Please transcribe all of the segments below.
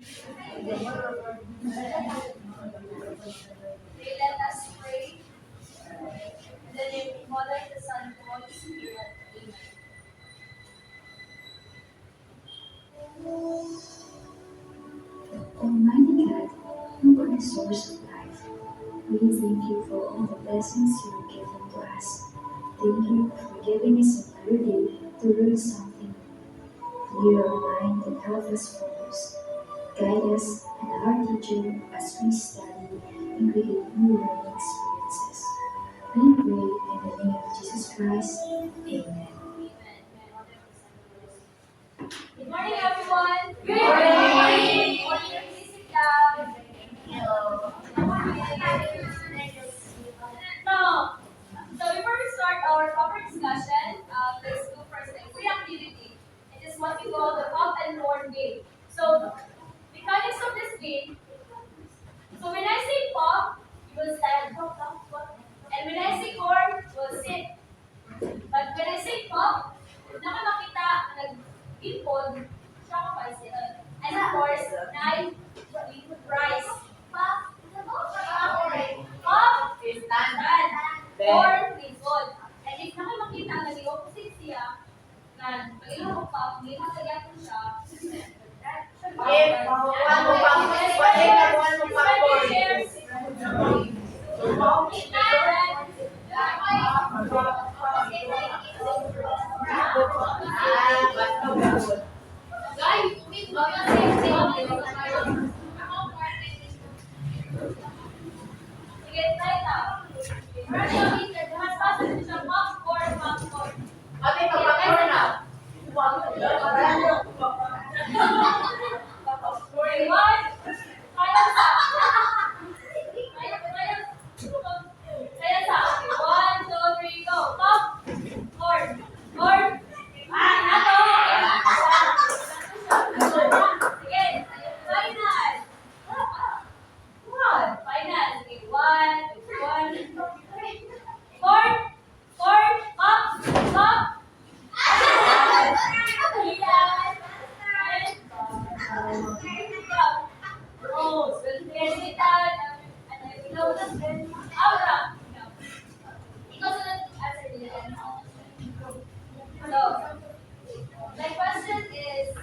Okay, let us pray. In the name of the Father, the Son, and the Holy Spirit. Amen. Almighty God, who are the source of life, we thank you for all the blessings you have given to us. Thank you for giving us another day to learn something. Clear our mind and help us focus. Guide us and our teacher as we study and create new learning experiences. We pray in the name of Jesus Christ. Amen. Good morning, everyone. Good morning. Good morning. Please sit down. Now, so before we start our proper discussion, let's do first a free activity. It is what we call the pop and corn game. So, mechanics of this game. So when I say pop, you will stand. And when I say corn, you will sit. But when I say pop, nakamakita nag-impod, siya ka pa sila. And of course, nine rice. Pop is stand. Corn is good. And if nakamakita nag-opposite siya, na pag-ilang mo pop, hindi makagyan ko siya. My question is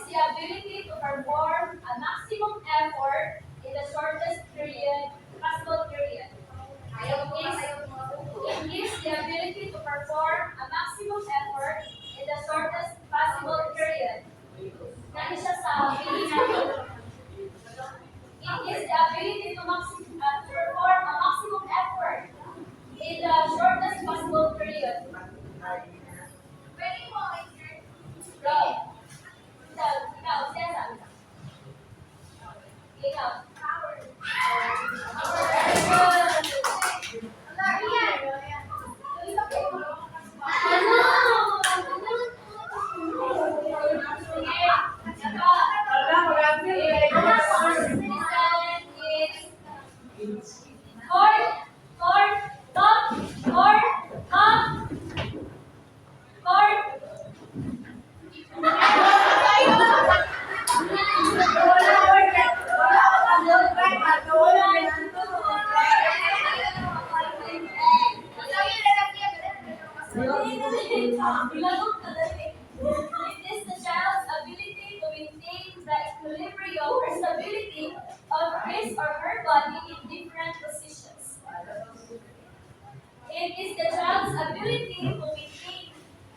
the ability to perform a maximum effort in the shortest possible period. It is the ability to perform a maximum effort in the shortest possible period. Nani siya sa It is the ability to perform a maximum effort in the shortest possible period. Go. Ikaw, Cesar. Ikaw. It is the child's ability to maintain the equilibrium or stability of his or her body in different positions. It is the child's ability to maintain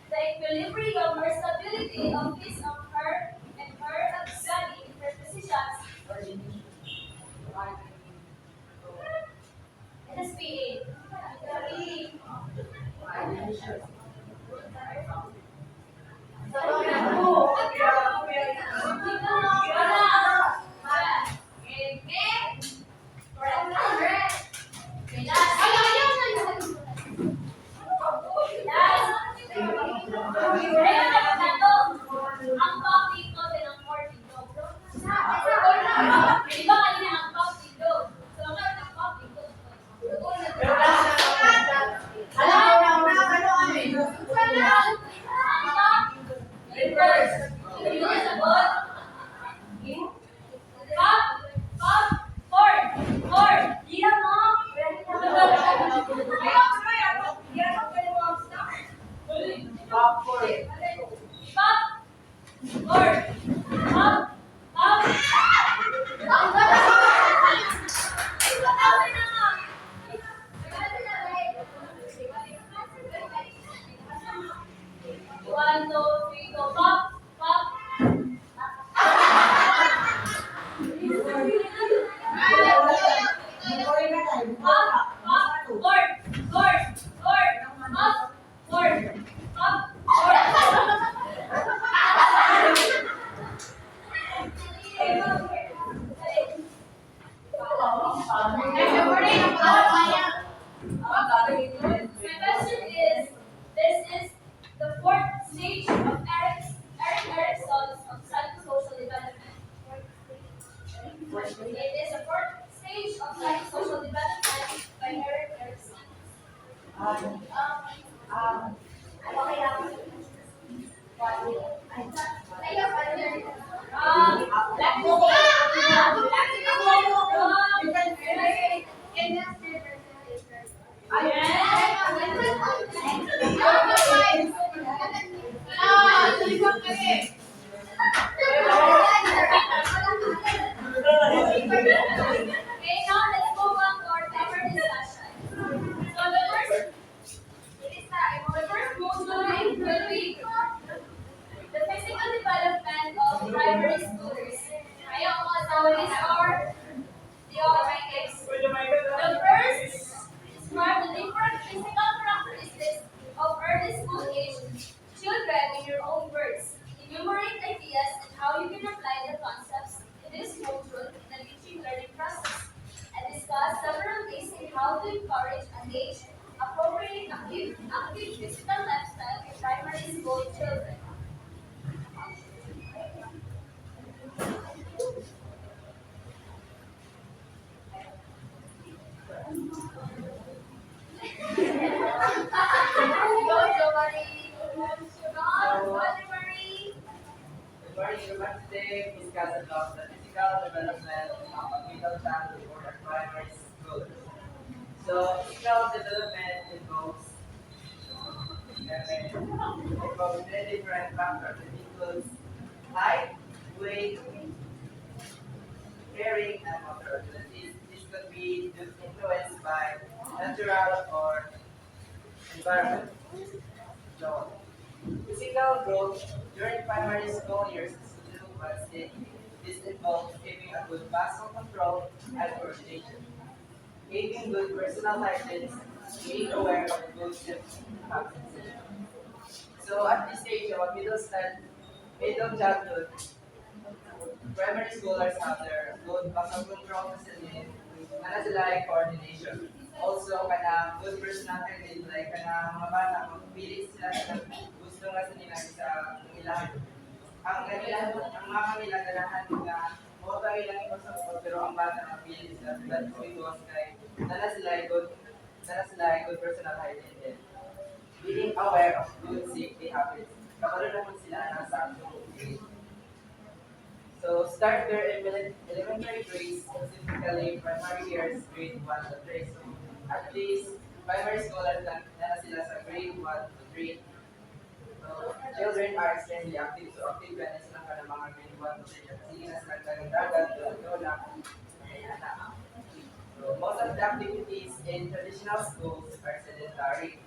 the equilibrium or stability of his or her body in different positions. It is PA. Ang Lord. Up. Up. One, two, three, go. Pop. Pop. Pop. Pop. Lord. Lord. Lord. Up. Lord. Up. Lord. My question is, this is the fourth stage of Eric Erickson's of psychosocial development. It is the fourth stage of psychosocial development by Eric Erickson. Okay, now let's move on to our paper discussion. So the first module will be the physical development of primary schoolers. Kaya ang mga tawalis are the objectives. The first describe the different physical characteristics of early school age children in your own words. Enumerate ideas and how you can apply the concepts in this module in the teaching learning process. And discuss several ways in how to encourage and engage appropriate active physical lifestyle in primary school children. Go, Marie. Go, Marie. Good morning, everyone. Today we discuss about the physical development of a middle childhood or a primary school. So, physical development involves many different factors. It includes height, weight, hearing, and motor abilities. This could be influenced by natural or environment. So, physical growth during primary school years is slow but steady. This involves keeping a good muscle control and coordination, keeping good personal hygiene, being aware of good safety habits. So at this stage of middle childhood, primary schoolers have their good muscle control facility, kana sila ay coordination. Also, kana good personal hygiene, like kana mga bata, magpilit sila sa gusto nga sa nila sa ilang. Ang mga kanila ganahan nga, mga ba ilang ipasapot, pero ang bata magpilit sila. But kung ito kay, dala sila ay good personal hygiene din. Being aware of good safety habits. Kapalo naman sila ng saktong grade. So start their elementary grades, specifically primary years, grade 1 to 3. So at least primary scholars lang na sila sa grade 1 to 3. So children are extremely active. So active ka na sila ka ng mga grade 1 to 3. Sige na sila dagat, lola, anak. So most of the activities in traditional schools are sedentary.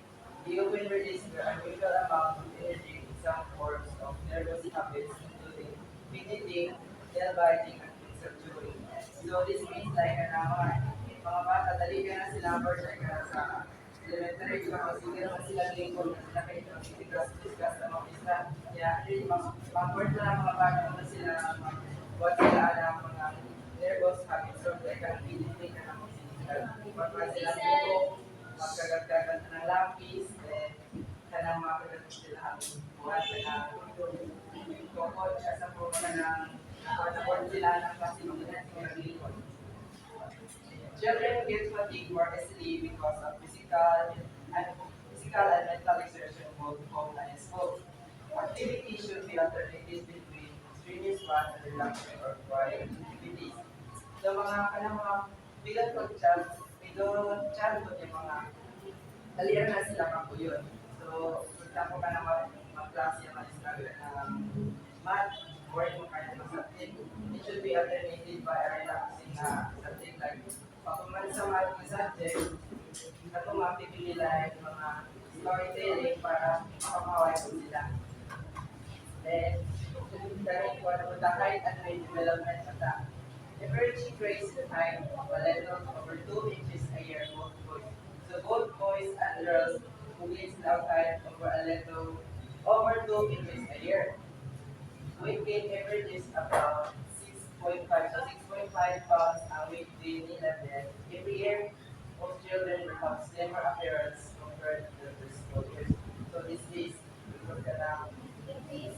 The open release the unusual amount of energy in some forms of nervous habits, including fidgeting, nail biting, and conceptually. So this means like mga bata, dali ka na sila birthday ka na sa elementary ka, sige naman sila lingkod na sila kayo discuss na mga isa. Kaya, mga-word na lang mga bata na sila, what sila ang mga nervous habits, so like ang fidgeting ka na mga sila buko, magkagat-kagat ng lapis, then kanang makagat sila ang buwan na tukod sa po ka ng support sila ng klase ng likod. Children get fatigue more easily because of physical and mental exertion both home and in school. Activity should be alternated between strenuous one and relaxing or quiet activities. So mga bilang middle childhood yung mga aliran na sila kapuyon. So, punta ko ka na mag-klase yung mga struggle na math, boring mo kahit ng subject, it should be alternated by a relaxing subject like pagkuman sa math na subject, ako mapipili lang yung mga storytelling para makapaway ko sila. Then, dahil ko ano the height and weight development of the average grades in height of a level over 2 inches a year both boys. So both boys and girls who gains the height over a level over 2 inches a year. Weight gain averages about 6.5. So 6.5 pounds ang weight gain nila then every year most children become slimmer appearance compared to their physical years. So this is because ka na Increase.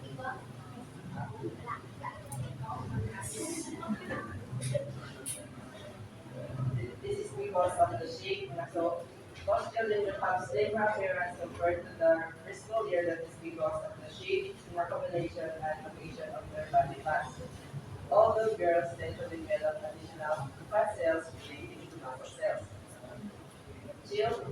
Diba? this is because of the shape. So most children have same appearance compared to the physical year. That is because of the shape, accumulation, and location of their body mass. Although girls tend to develop additional fat cells relating to muscle cells. Chill,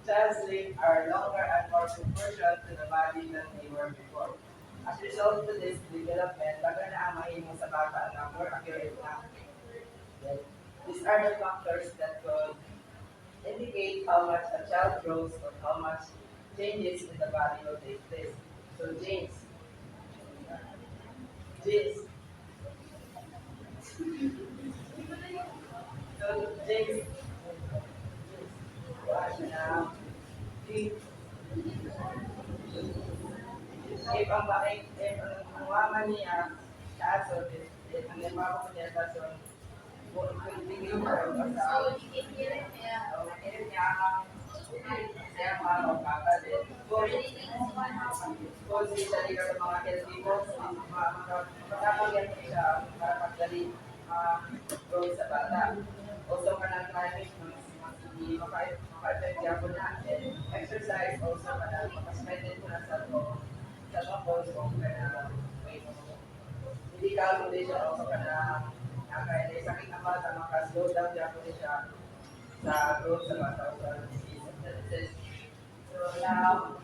child's legs are longer and more proportional to the body than they were before. As a result of this development, baga na ang mahimo sa bata na more accurate na. These are the factors that could indicate how much a child grows or how much changes in the body will take place. So genes. So genes, if ang mama niya, kaso, ang mama niya, kaso, tingin ko So, you can hear it, yeah. Kung sila ka mga healthy foods, makakagyan mo siya para pagdali growth sa bata. Also, kanang climate, maka-effect niya po na. Exercise also, kanang makaspended po na sa mga goals mo, kanang hindi calculation also kanang kaya sakit ang bata, maka-slow down niya po siya sa growth sa bata o sa disease. So now,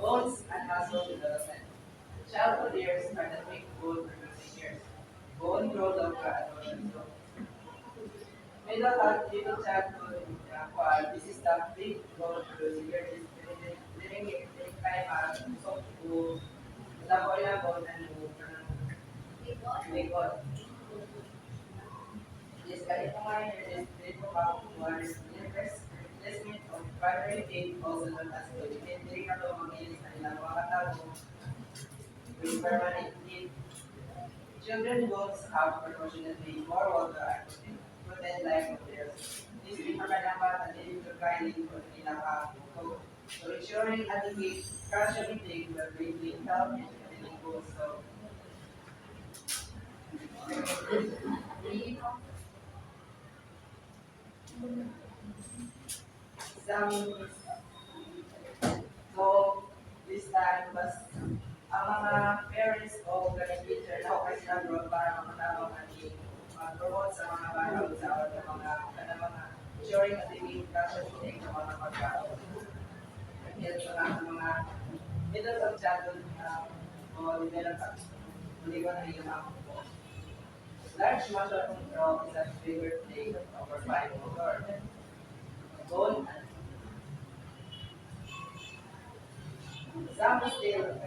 bones and muscle development. Childhood years are the big bone producing years. Bone growth of adolescence. So, middle childhood, this is the big bone producing years. Living time so to the bone and big bone. Yes, kahit mga dito pa was replacement of primary tape also known as the hindi ka to magilis na ilang mga tao with permanent tape. Children bones have proportionately more water and protein like materials. This is pagkanaman at hindi to kindly for ilang so ensuring adequate calcium intake will greatly help in building bones. So, some so this time mas ang mga parents o ganang teacher na okay sila bro para makatawag natin promote sa mga bata sa mga ensuring at the calcium intake sa mga pagkaon. Yan sa mga middle of childhood o develop hindi ko na yung large muscle control is a bigger play over 5 motor. Bone some still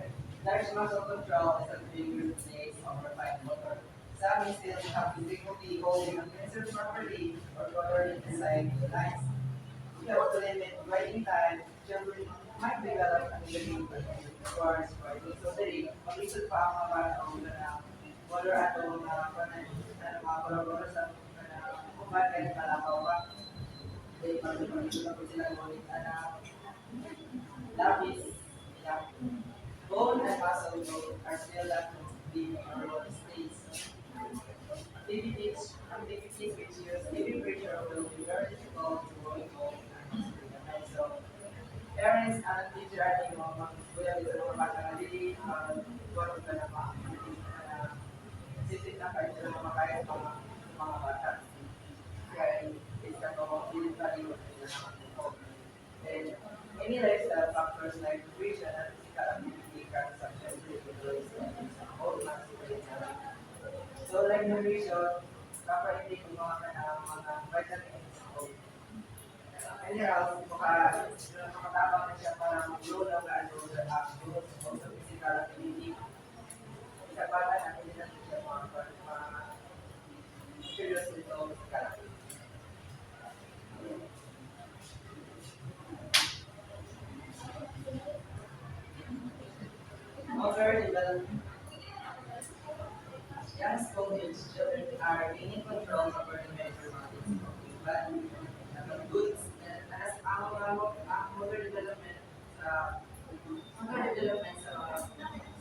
large muscle control is a bigger place over 5 motor. Some still have difficulty holding a pencil properly or coloring inside the lines. So to limit writing time, children might develop an ability towards writing. So dali, mag-isod pa ang mga bata o na color ato mga color sa kung bakit palakaw pa. Dahil pag-isod ako sila ngunit lapis, bone and muscle growth are still at the early stage. Activities which use living pressure will be very difficult to growing bone and so parents and teacher are the mga kuya dito mga bata na dili gawin ka na sisip na kayo sila makakaya sa mga bata. Kaya isa ko dili pa rin and any lifestyle factors like nutrition and physical activity Young school age children are gaining control over the major markets, but goods as ang motor development sa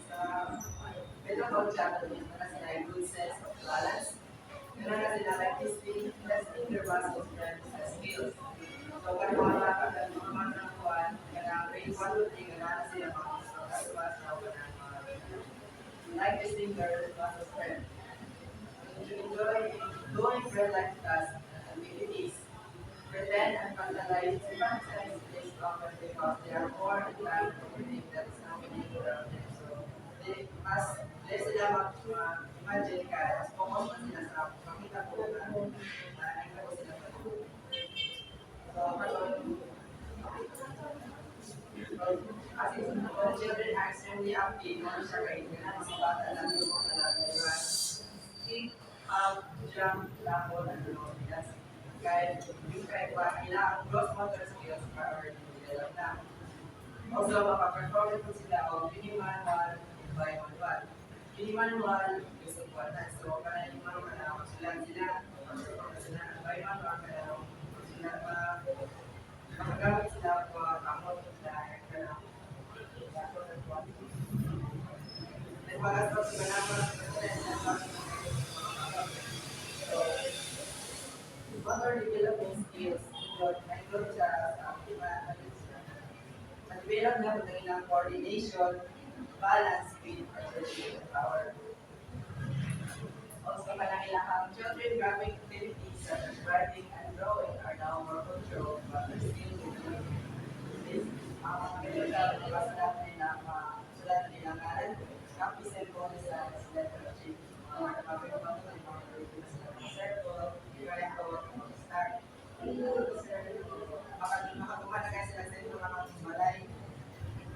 sa medical channel is na sila yung good sense of balance. Meron na sila like testing their muscles and skills. So, kaya mga kuwan, kaya grade 1 to 3, kaya na sila mga kasuwas na like testing their muscle strength. To enjoy doing real-life tasks and activities. Pretend and fantasize is often because they are more inclined to believe that is happening around them. So, they sila imagine ka, as focus na sila sa makita ko na nakita ko sila sa So, kasi the children are extremely active, mga siya kayo, mga sa bata lang yung mga nalalaman. Eat, jump, lambo, and yes. Kahit yung kahit ba kailangan gross motor skills are already developed na. Also, makaperform po sila o minimal by manual. Minimal is important. So, para yung mga makasulan sila, by manual, kaya sila makagamit sila po kamot dahil nagpagastos sila naman motor development skills include sa develop na po ng coordination, balance, speed, and power. Also, kailangan children graphic activities such as writing and drawing are now more controlled, but they're still developing. This, ang nabasa natin nila, sulat nila ngalan, copy symbol sa letter G. Mga nakapagpapag ng mga circle, triangle, star. Makatumatagal sila sa ito mga malay.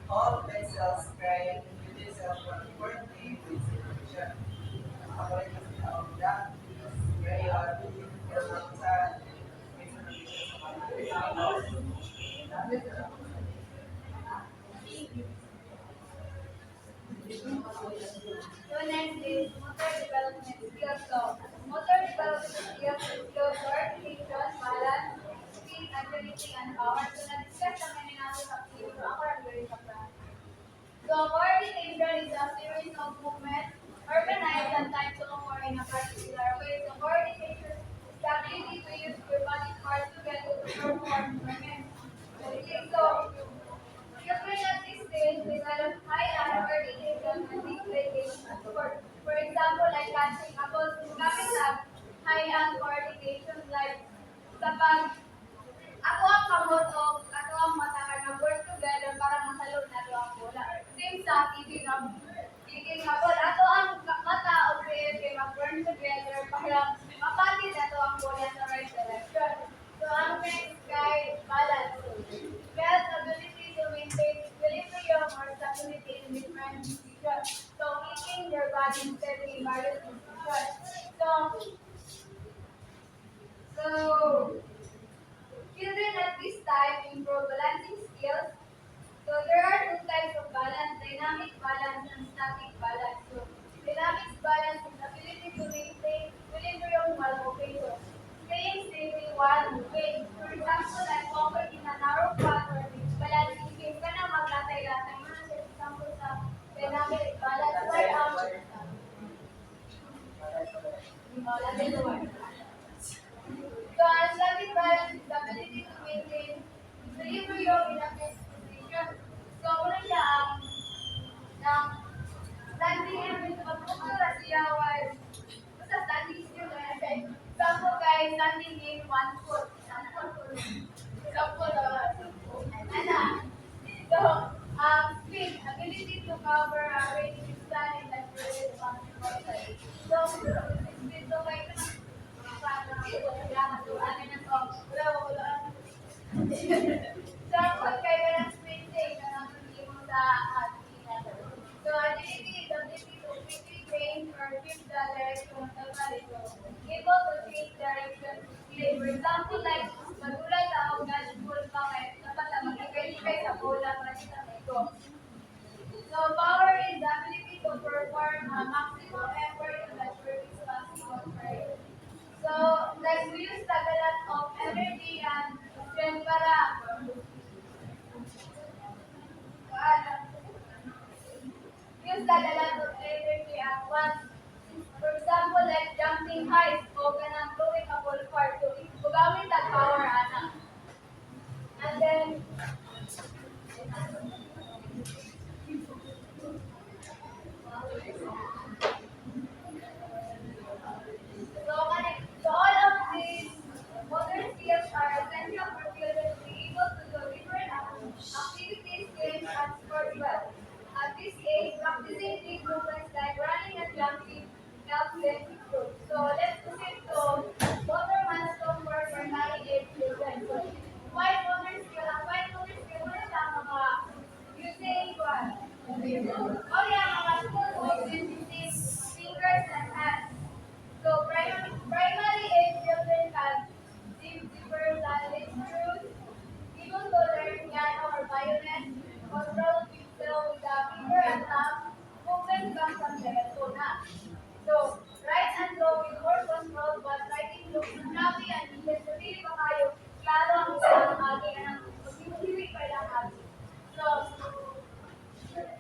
All pencils, scribe, utensils for importantly with supervision. Makakulit na sila of that, crayon, or sa may supervision sa mga So next is motor development skills. So motor development skills include coordination, balance, speed, agility, and power. So na-discuss naman ni natin sa video. So ako ang very kapra. So coordination is a series of movements organized and timed to occur in a particular way. So coordination is the ability to use your body parts together to perform movements. Okay, so children at this stage develop high-end coordination and visualization support. For example, like catching apples, gamit sa high-end coordination like sa pag ako ang kamot o ako ang mata na work together para masalod na ang bola. Same sa kicking na bola. Ato ang mata o brain kay mag-work together para mapatid na ang bola sa right direction. So, ang next guy, balance. Best ability to maintain equilibrium or stability in different positions. So, keeping your body steady in various positions. So, children at this time improve balancing skills. So, there are two types of balance, dynamic balance and static balance. So, dynamic balance is the ability to maintain equilibrium while moving. So, staying stable while moving. For example, like walking in a narrow path or balancing game ka na maglatay-latay mo na sa example sa dynamic balance. So, ang static balance is the ability to maintain equilibrium in a fixed position. So, muna siya ang standing and magpupura siya while basta standing still na yan. Example guys, standing in 1 foot. Example, so, speed, ability to cover a range of standing like really responsible. So, speed, so kayo na Example, kayo ng sprinting na nangingin mo sa ating. So, agility is the ability to quickly change or shift the direction of the body. So, able to change direction quickly. For height o kanang growing a ballpark. So, gamit ang power ana. And then, so all of these motor skills are essential for children to be able to do different activities, games, and sports well. At this age, practicing these movements like running and jumping helps them improve. So let's proceed to motor milestone for primary age children. So, why motor skill, ano lang mga using what? Oh yeah, mga school movements using fingers and hands. So primary age children can zipper language screws, able to learn piano or violin, control themselves with a finger and thumb, movement comes from the tona. So right and low with more control but writing looks snappy and needed to really makayo, klaro ang isang agi ang maghihilig pa lang agi. So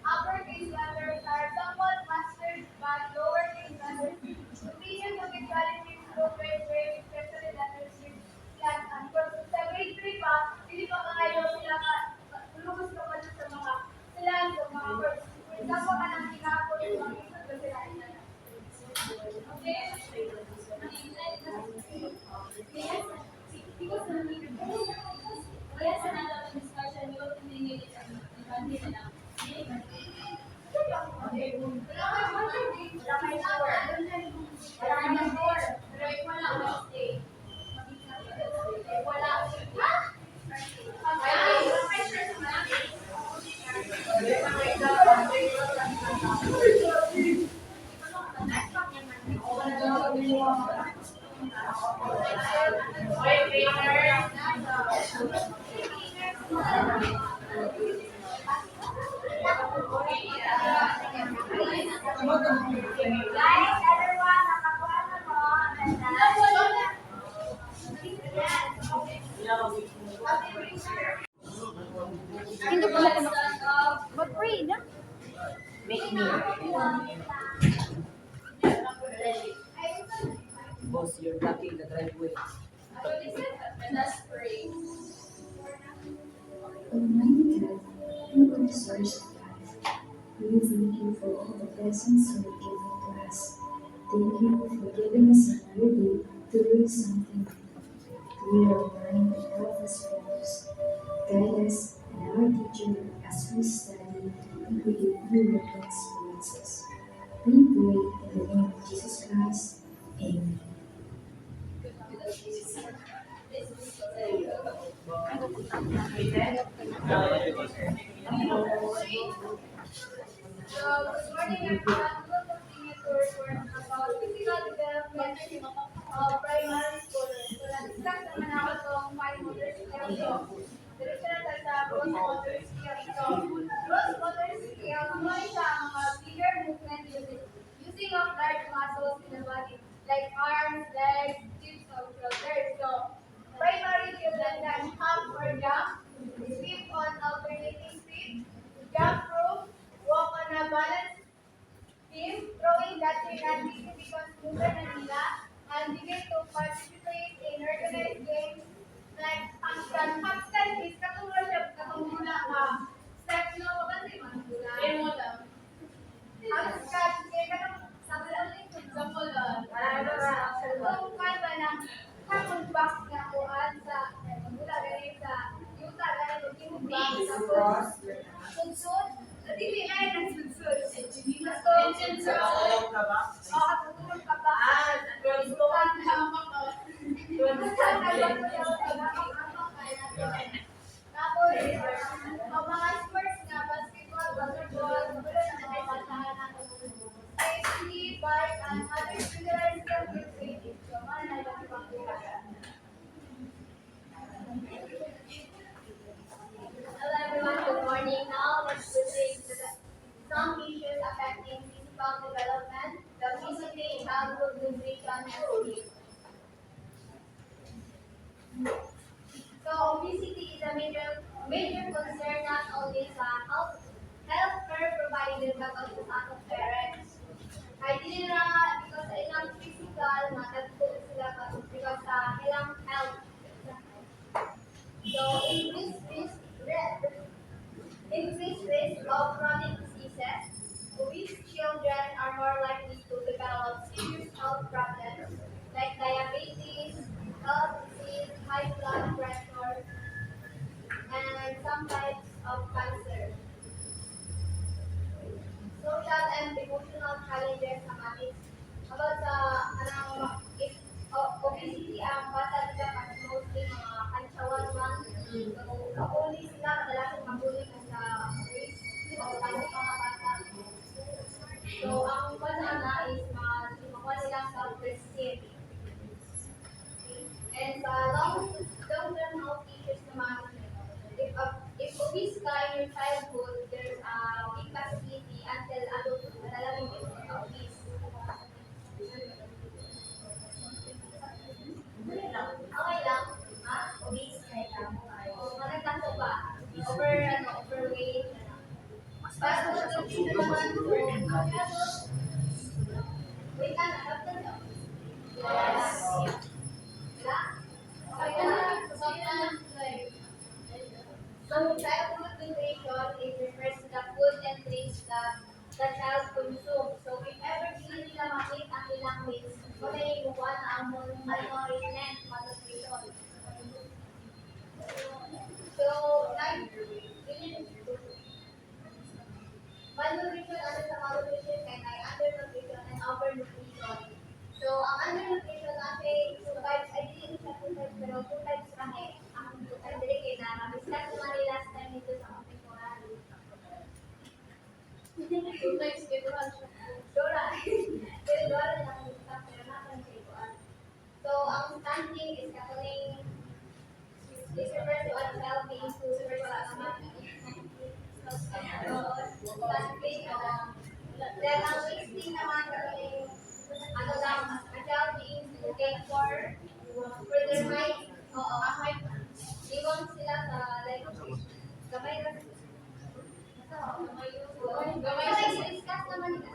uppercase letters are somewhat mastered, but lowercase letters continue to be challenging through grade, especially letters with slant and curves. Sa grade 3 pa, hindi pa kayo sila lubos ka pa sa mga slant o mga curves. For example, anong hinapon yung mga isot na sila ina. Okay? Yes, another discussion, we will continue it and Guys, everyone, nakakuha na mo. Hindi ko lang mag-pray na. Make me. Boss, you're blocking the driveway. Let's pray. Almighty God, you are the source of life. We thank you for all the blessings you have given to us. Thank you for giving us another day to learn something new. Clear our mind and help us focus. Guide us and our teacher as we study and create new learning experiences. We pray in the name of Jesus Christ. Amen. So, this morning everyone, we will continue to report about physical development of primary schoolers. So, na-discuss naman ako itong 5 motor skills. So, diretso na tayo sa gross motor skills. So, gross motor skills, ano siya ang mga bigger movement using of large muscles in the body, like arms, legs, hips, or shoulders. So, primary children can hop or jump, skip on alternating feet, jump rope, walk on a balance beam, throwing dashing activity becomes smoother na nila, and begin to participate in organized games like handstand. Handstand is katulad siya, katulad ka, step no, kasi manula. Handstand, kaya katulad, sabi lang, example, so, kaya na, kapag back na kuhan sa, mula ganit sa, yuta, ganit, mag-imbang, tapos, sunsod, dili ay nagsunsod. Sunsod. Katulog ka ba? Tapos, ang mga sports nga, basketball, volleyball, wala na mga batahan na safety, bike, and other similar skills with training. So, mana na yung pangkulaga. Hello everyone, good morning. Now let's proceed to some issues affecting physical development, the physically childhood nutrition and sleep. So obesity is a major concern not only sa healthcare provider but also sa atong parents. Ideally na because sa ilang physical, matag silang self-esteem. And sa long-term health issues naman, if obese ka in your childhood, there's a big possibility until adulthood na talagang yung obese. Okay lang, ha? Obese, okay lang. O, managtato ba? Overweight, basta dito naman, wait lang, after no? Yes. Wala? Okay na. So, childhood nutrition is refers to the food and drinks that the child consumes. So, if ever hindi nila makita ang ilang needs, may ibuwa na ang malnourishment, malnutrition. So, malnutrition, ano sa malnutrition, kaya ay undernutrition and overnutrition. So, ang undernutrition kasi, two types, I didn't siya two types, pero two types kami. Ang dili kay na, discuss naman ni last time dito sa ating koran. Two types, kaya doon siya. Dora. Pero Dora lang ang discuss, pero natin siya koran. So, ang stunting is katuling, is refers to a child being too wala naman. Then, ang wasting naman katuling, ano lang, a child being too get for their height. Oo, height. Iwan sila sa, like, gamay na. Gamay na. Discuss naman nila.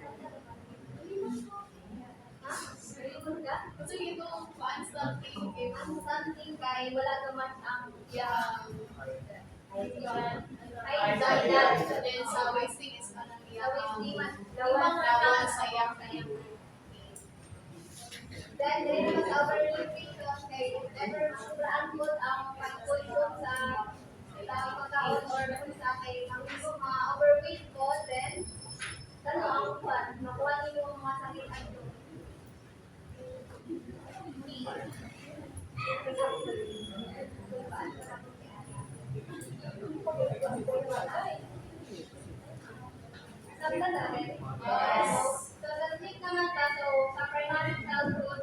Ha? Seryoso ka? Kasi ito, something. Ang something kay wala naman ang ay dahil Then sa wasting is kanang lawan sayang. then there is overnutrition kay never sobraan po ang pag-consume sa pagkaon or sa kay ang mga overweight po then ang kwan makuha niyo ang mga sakit ano. Yes. So, the thing naman ka, so, sa primary childhood,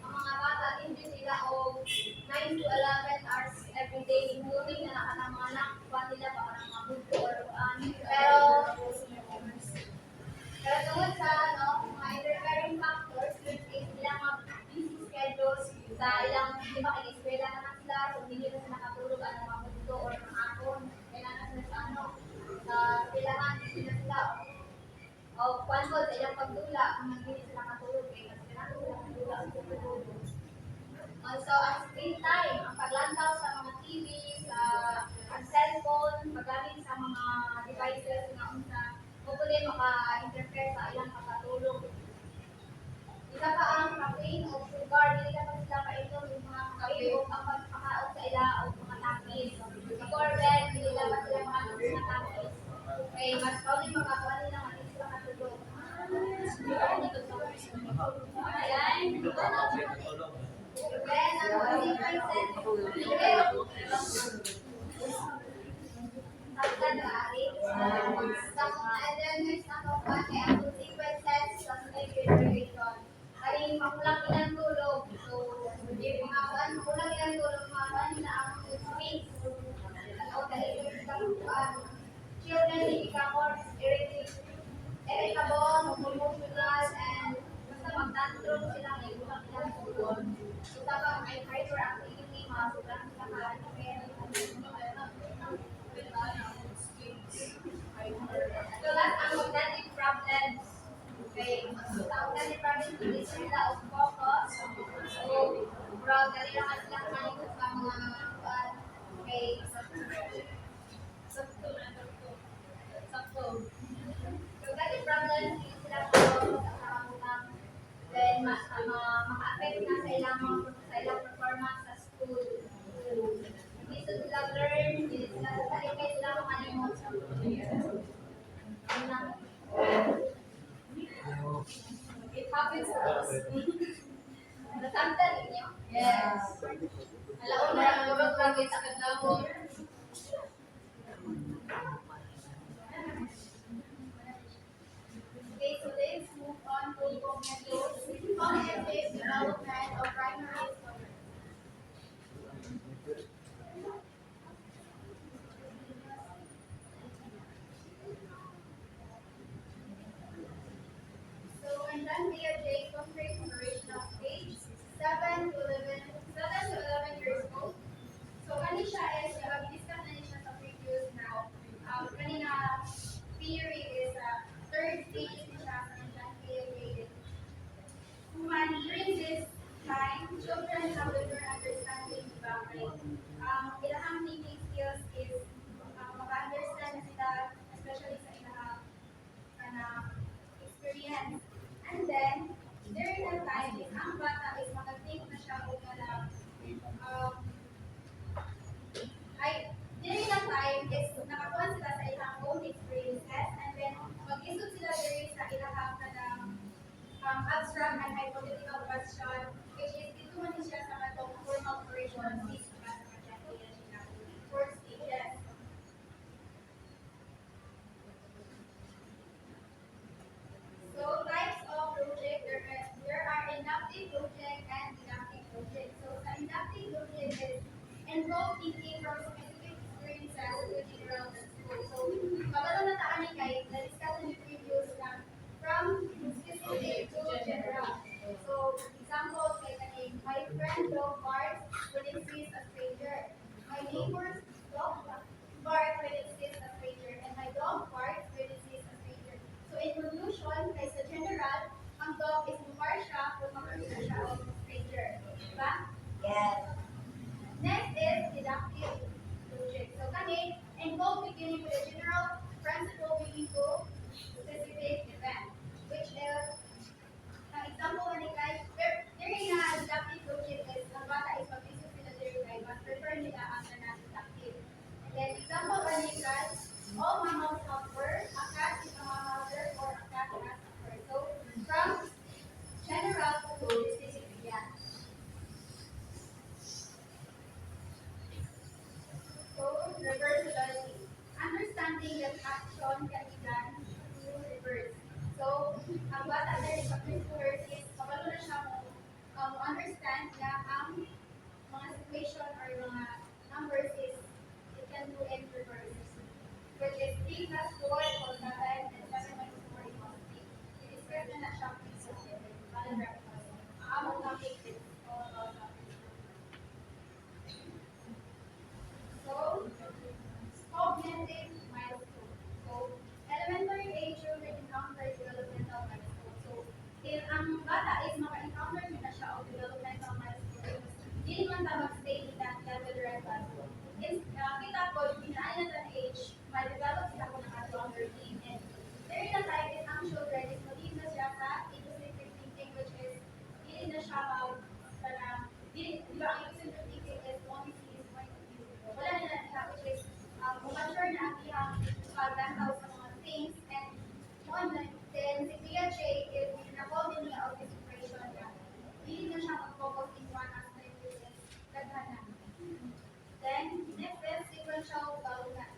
ang mga bata, hindi sila o 9 to 11 hours every day, including na ng mga nakwa nila, baka ng mga buto or pero tungkol sa mga interfering factors, which is ilang mga busy schedules sa ilang, di ba, kaya-eskwela na sila, so hindi na sila nakatulog ang mga buto or mga hapon, kailangan sila sa sa pilahan, hindi na sila o kung sa ilang pagtula, kung hindi sila katulog, kaya kailangan sila katulog ang tutulog. Also, ang screen time, ang paglantaw sa mga TV, sa ang cellphone, paggamit sa mga devices na unsa, hopefully maka-interfere sa ilang pagkatulog. Isa pa ang caffeine o sugar, hindi na sila kainom yung mga caffeine o ang pagpakaon sa ila o mga takis. Before bed, hindi na sila makanon sa takis. Okay, mas probably makakuha nila mga sila katulog. Ayan. Then, ang consequences, sa mga elements na kapan ay ang consequences sa refrigeration. Ay makulang ilang tulog. So, makulang ilang tulog, makulang nila ang food space. O dahil sa kapuan. Children become more irritable, emotional, and basta mag-tantrum sila, may kulang ilang tulog. So, tapos ay hyperactivity, mga sobrang sila so that's ang cognitive problems. Okay. So ang cognitive problems is sila of focus. So, bro, dali lang sila malikot sa mga okay. Sakto. So cognitive problems is sila focus sa kamutan. Then maka-affect na sa ilang performance sa school. Hindi sila learn, hindi sila salikay sila makalimot. It happens to us. Nasamtan ninyo? Yes. Alaon na ang gabag bagay sa kadlawon. Okay, so let's move on to cognitive J concrete operational stage, 7 to 11 years old. So kani siya is discuss na siya sa previous na kanina theory is third stage siya sa John J. Human during this time, children have better understanding the boundary. Ilahang thinking skills is maka-understand na sila, especially sa ilahang experience. And then, during that time, is ang bata is maka-think na siya o um, during that time is nakakuha sila sa ilang own experiences and then mag-isod sila during sa ilang abstract and hypothetical question which is dito man siya sa matong formal operation is four stages. So types of project, there are inductive project and deductive project. So the inductive project is involved thinking from specific experiences to general school. So pagkatapos na taan ni kay na-discuss ni previous na from specific to general. So example kay kaning my friend dog barks when it sees a stranger. My neighbor's dog barks when it sees a stranger, and my dog barks when it sees a stranger. So in conclusion, kay sa general, ang dog is mukha siya kung makakita siya o stranger. Diba? Yes. Next is deductive logic. So kani, involve beginning with a general principle leading to specific event, which is, ang example kani kay, during na deductive logic is, ang bata is mag-isip sila during kay, but prefer nila ang na deductive. And then example kani kay, all mammals have fur, a cat is a mammal or a cat has a fur. So from general to specific, yeah. So, reversibility. Understanding that action can be done through reverse. So, ang bata na rin sa reverse is, kapag na siya mo understand na ang mga situation or mga numbers is, it can do in reverse. Which is 3 plus 4 equals 7 and 7 minus 4 equals 3. I-describe na na siya kung isa. Aamong na make it all about that. So, cognitive milestone. So, elementary age children encounter developmental milestone. So, ang bata is maka-encounter na siya of developmental milestone. Hindi man ta mag-stay in that level right classroom. Kita ko, pinaan na age, ma-develop sila ko ng atong routine. And during the time, is ang children is mag-lead na siya sa eccentric thinking, which is, hindi na siya di ba ang eccentric thinking is only see his point of view. Wala na siya, which is, mature na ang iyang paglantaw sa mga things, and then si Piaget is na-call din niya of this operation niya. Hindi na siya mag-focus in one aspect, which is kadhana. Then, next is sequential development.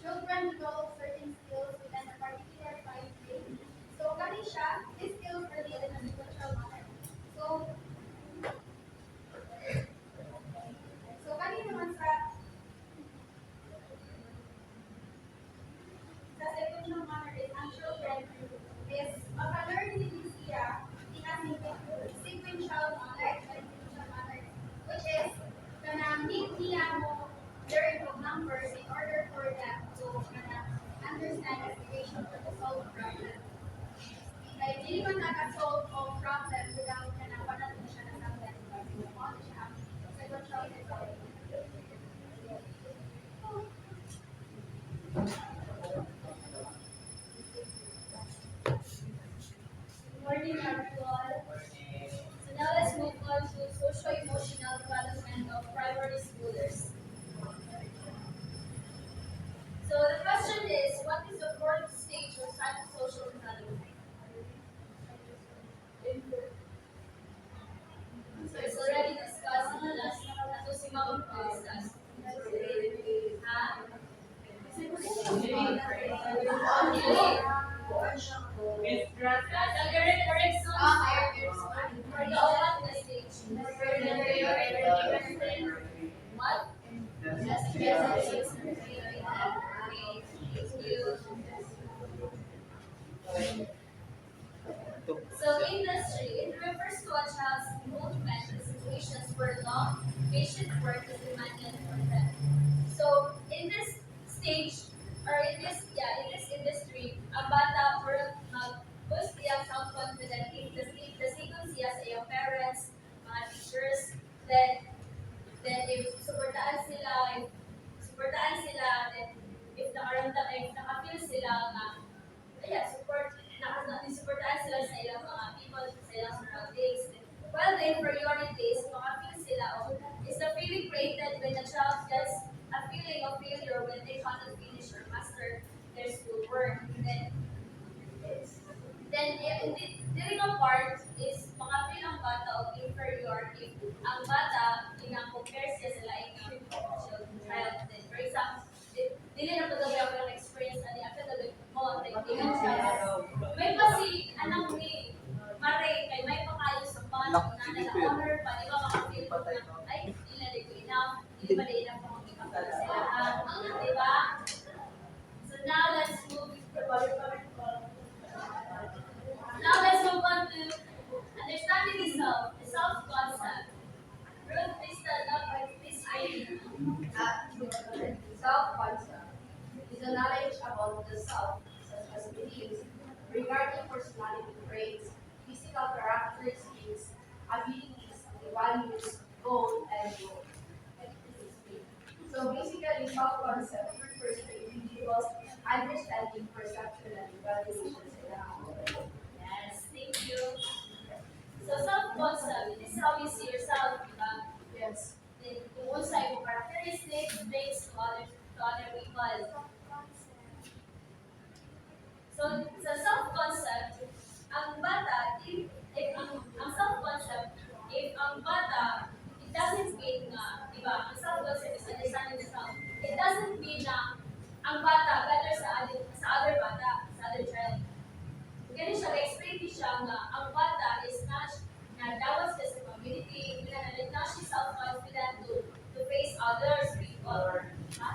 Children develop certain skills within a particular time frame. So, kani siya, these skills are in a sequential manner. So kani naman sa sequential manner is ang children is maka-learn din siya in a sequential manner, which is kanang need niya mo learn of numbers in order for them to understand the situation or to solve problem. Kaya hindi man naka-solve of problem without panatong siya na subject. Ano siya? Sequential development. Morning, everyone. So now let's move on to socio-emotional development of primary schoolers. So the question is, what is the fourth stage of psychosocial development? So it's already discussed in the last so si Ma'am discussed. What? industry, it refers to a child's involvement in situations where long, patient work is demanded from them. So in this stage, or in this industry, ang bata or mag-boost iyang self-confidence if the sigon siya sa iyong parents, mga teachers, then if suportahan sila, then if nakaramdam, if nakafeel sila nga, yeah, suportahan sila sa ilang mga people, sa ilang surroundings. Well, then, priorities, makafeel sila, is the feeling created when a child gets a feeling of failure when they cannot finish or master their schoolwork. Then the legal part is makafeel ang bata of inferiority. Ang bata, compare siya sa laing child. Then, for example, dili na paggabi ako ng experience ani ako gabi mo like tingnan siya. May pa si anak ni Mare kay may pakayo sa bata na honor pa di ba makafeel ko na ay dili na ko enough, dili ba di enough kung makapag sila di ba? So now let's move on to understanding the self concept. Ruth, please stand up and please read. Self-concept is a knowledge about the self, such as beliefs regarding personality traits, physical characteristics, abilities, values, goals, and goals. So basically, self-concept refers to individuals' understanding, perception, and evaluations in the world. Yes, thank you. So self-concept, this is how you see yourself, diba? Yes. Kung unsa yung characteristics, traits to other people. So sa self-concept, ang bata, if ang self-concept, if ang bata, it doesn't mean na, diba, ang self-concept is understanding the self. It doesn't mean na ang bata better sa other bata, sa other child. Ganun siya, explain siya nga ang bata is not na dapat siya sa community, na not siya self-confident to face others, people. Ha?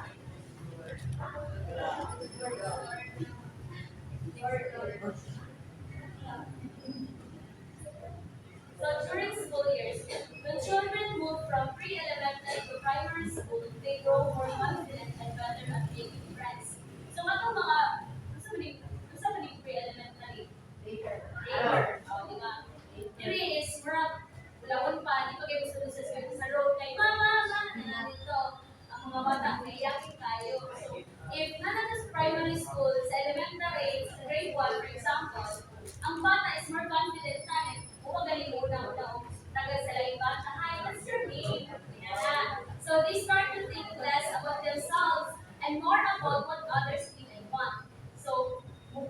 So during school years, when children move from pre-elementary to primary school, they grow more confident and better at making friends. So matong mga, ano sa maning pre-elementary? Later. Oh, diba? Three is murag, wala pa, di pa kayo gusto sa road kay mama, na dito, ang mga bata, may yakin tayo. So, if nandito sa primary school, sa elementary, sa grade 1, for example, ang bata is more confident na kung magaling una-una, tagal sa laing bata, hi, what's your name? Yan. So they start to think less about themselves and more about what others think and want. So, kung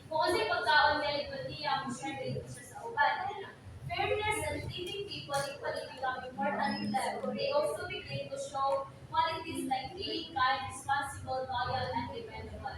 kasi pagkaon nila empathiya, kung share nila siya sa uban, fairness and treating people equally become important to them. They also begin to show qualities like being kind, responsible, loyal, and dependable.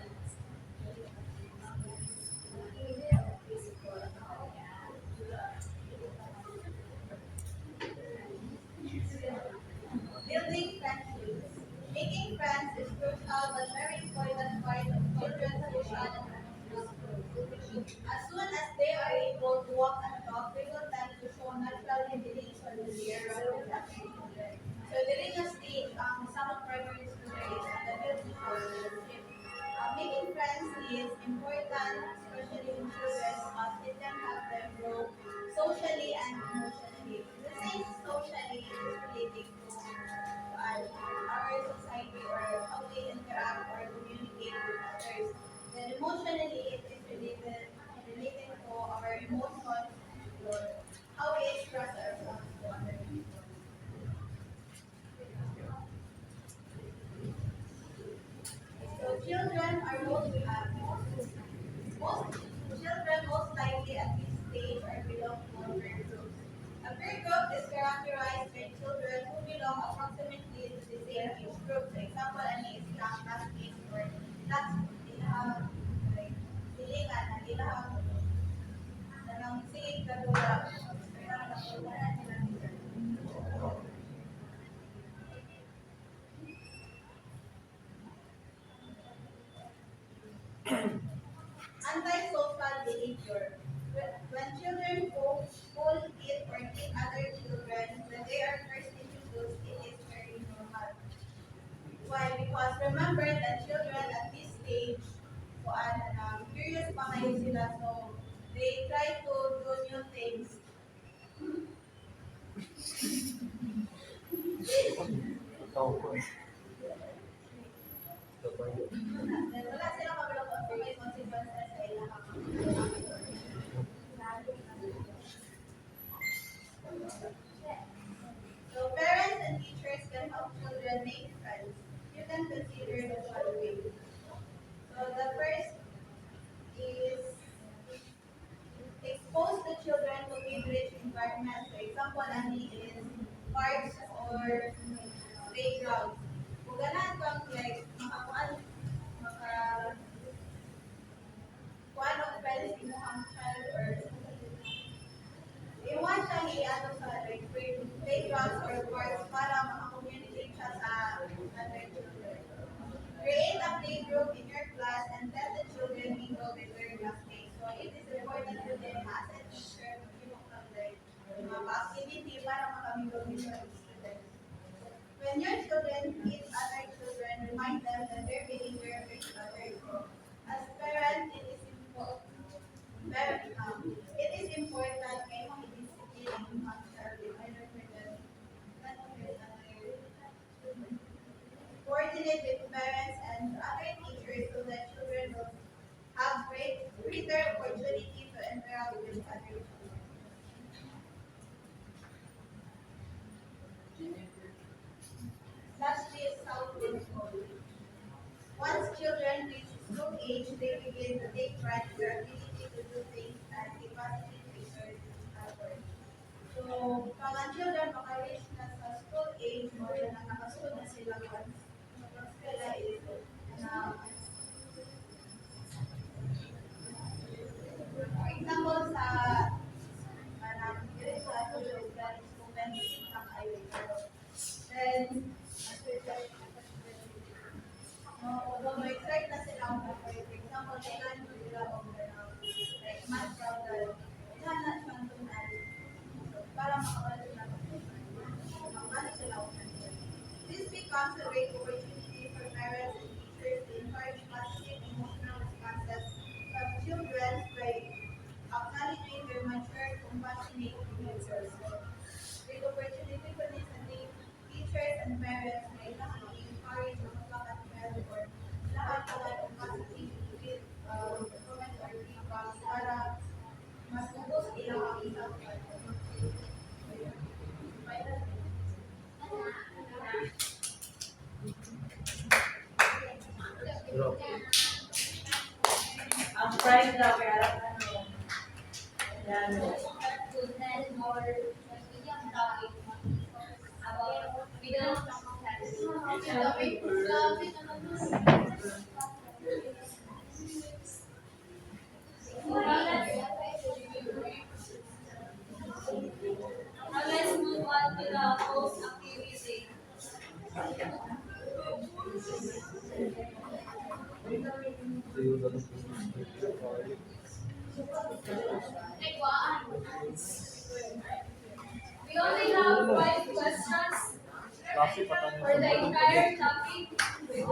Building friendships. Making friends is crucial but very important part of children's social and emotional growth. As soon as they are able to walk and talk, they will tend to show natural inclination to their activity. So during the stage, some primary school is the building of friendship. Making friends is important, especially in children, as it can help them grow socially and emotionally. The same socially is relating to our society or how they interact or communicate with others. Then emotionally, it is related to our emotions or how we express ourselves to other people. So children are most likely at this stage are belong to a peer group. A peer group is characterized by children who belong approximately to the same age group. For example, any Islam classmates or ilahang like silingan na ilahang nanang sigit kadula. Antisocial behavior. When children Why? Because remember that children at this stage, curious pa kayo sila, so they try to do new things. Then wala silang kabalakot kung may consequences sa ilang So parents and teachers can help children make friends. You can consider the following. So the first is expose the children to privileged environments. For example, ani is parks or playgrounds. Kung ganahan kang like maka kuan of friends mo ang child or iwan siya ano sa like playgrounds or parks para maka-communicate siya sa other children. Create a playgroup in your class and let the children mingle with their classmates. So it is important to them as a teacher yung like activity para makamingle with your students. When your children meet other children, remind them that their behavior is other. As parents, it is important may mag-discipline ang inyong child in order for them not to hurt other. Coordinate with parents and other teachers so that children will have greater opportunity to interact with other children. Lastly, is self-control. Once children reach school age, they begin to take pride in their ability to do things and be positive research effort. So, pag ang children maka-reach na sa school age or na nakasunod na sila once, sila is for example, sa dito sa social studies movement, ng IWA. Then, although may start na sila for example, kailan mo sila like math problem, kailan na siyang tunan para makawala sila makawala sila This becomes a great opportunity for parents and teachers to encourage positive emotional responses from children by acknowledging their mature, compassionate behaviors. Great opportunity for this and teachers and parents may encourage the pagkakat or lahat ng positive comment or feedback para mas mabos ilang ang isang Ang price daw kaya alam ano. Yan. Now let's move on to the post activity. We only have 5 questions for the entire topic. We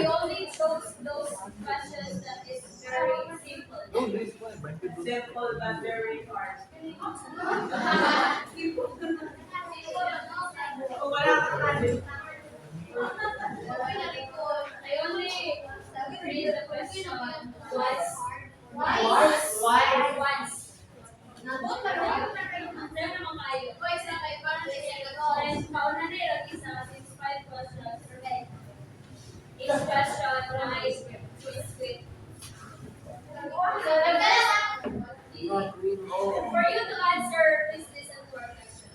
only chose those questions that is very simple. Simple but very hard. Kung wala kang habit. I only read the question once. Why? Once. And pauna na yung isa, 5 questions. Each question is with. For you to answer, please listen to our question.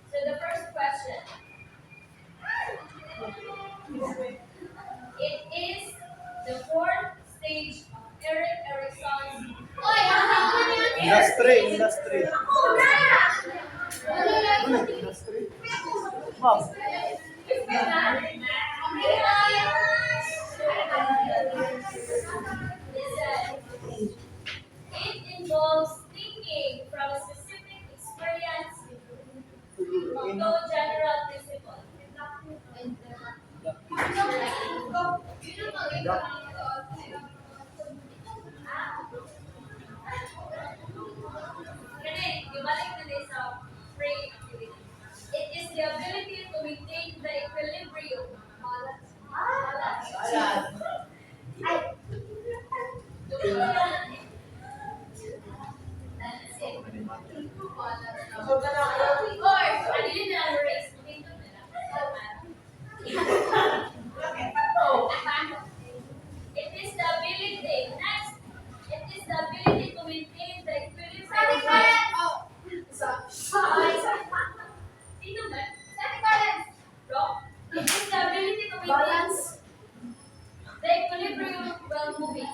So the first question. It is the 4th stage of Erik Erikson's Industry. It involves thinking from a specific experience to general principles. Kani, ibalik na din sa free activity. It is the ability to maintain the equilibrium. Balance. That's it. So, ka na ako. Or, alin na ang race? It is the ability. Next, it is the ability to maintain the equilibrium. Sino ba? Wrong. It is the ability to maintain the equilibrium while moving.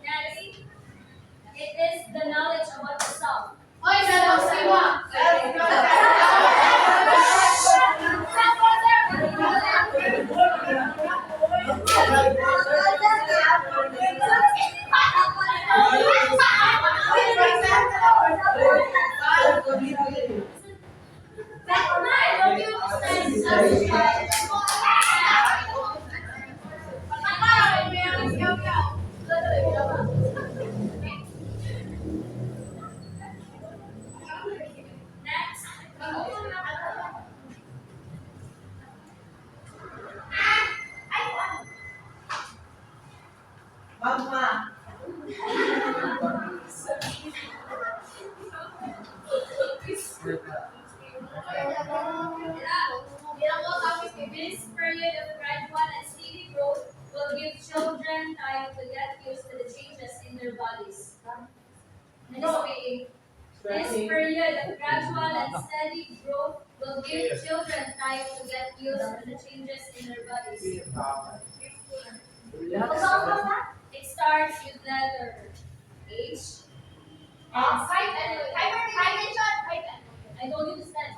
Next, it is the knowledge about the self. I don't understand. Next, Mama. this period of gradual and steady growth will give children time to get used to the changes in their bodies. This period of gradual and steady growth will give children time to get used to the changes in their bodies. It starts with letter H. I told you to stand.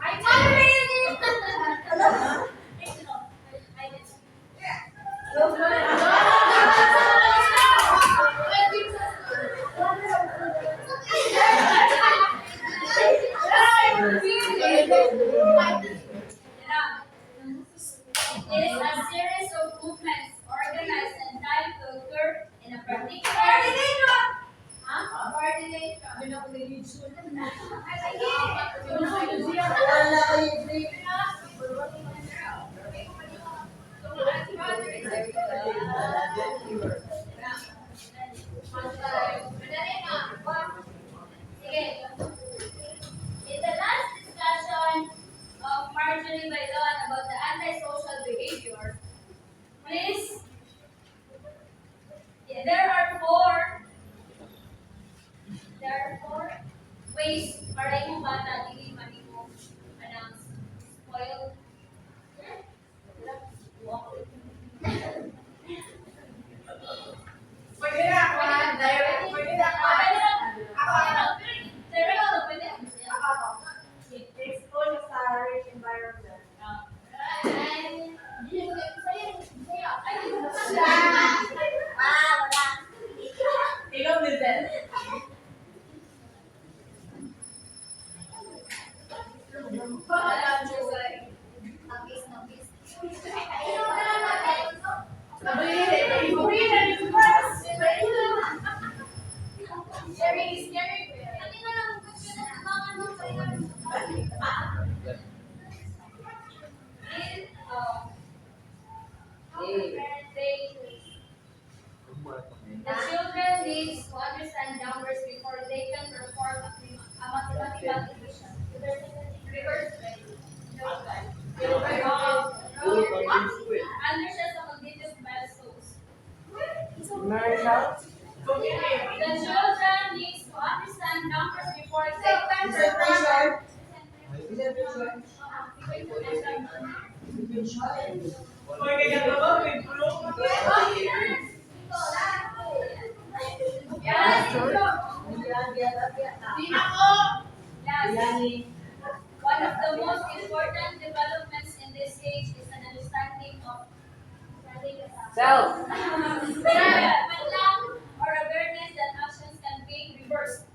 It is a series of movements organized and timed to occur in a particular. Sige. In the last discussion of Marjorie Bailon about the antisocial behavior, please, there are four ways para yung bata dili manimo anang spoiled. Pwede na ako. Pwede na ako. Expose sa rich environment. Ikaw din din. The children needs to understand numbers before they can perform a mathematical division. Understand the cognitive milestones. The children needs to understand numbers before they can perform. Pwede ka ba? Last, one of the most important developments in this stage is an understanding of Self. Wait lang. first?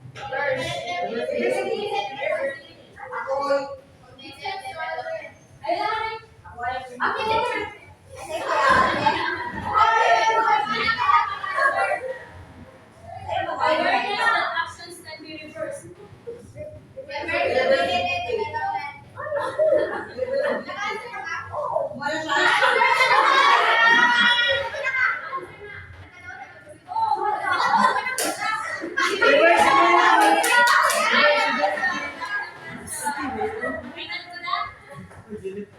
Ayun lang rin. Ako din. Awareness that actions can be reversed. Final ko na?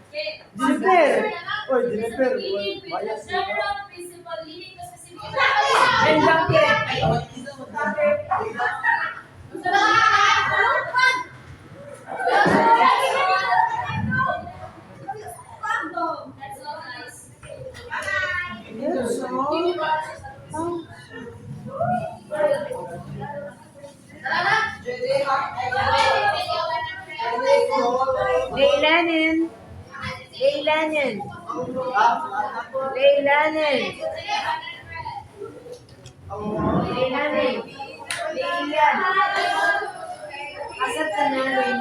Okay. Jennifer! Oy, Jennifer! Beginning with the Bias ka. general principle leading to specific That's all, guys. Leilanin. Leilanin. Leilanin. Leilanin. Leilan. Asal ka na rin.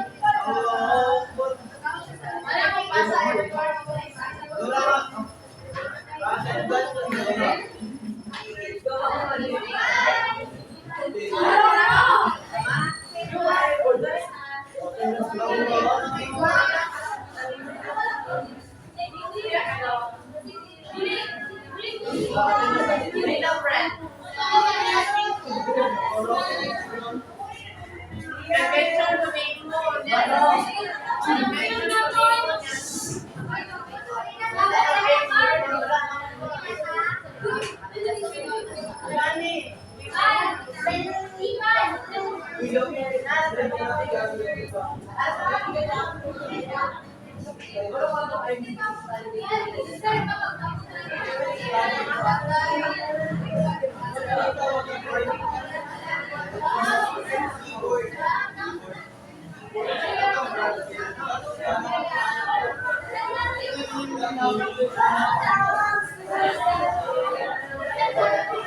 Thank you.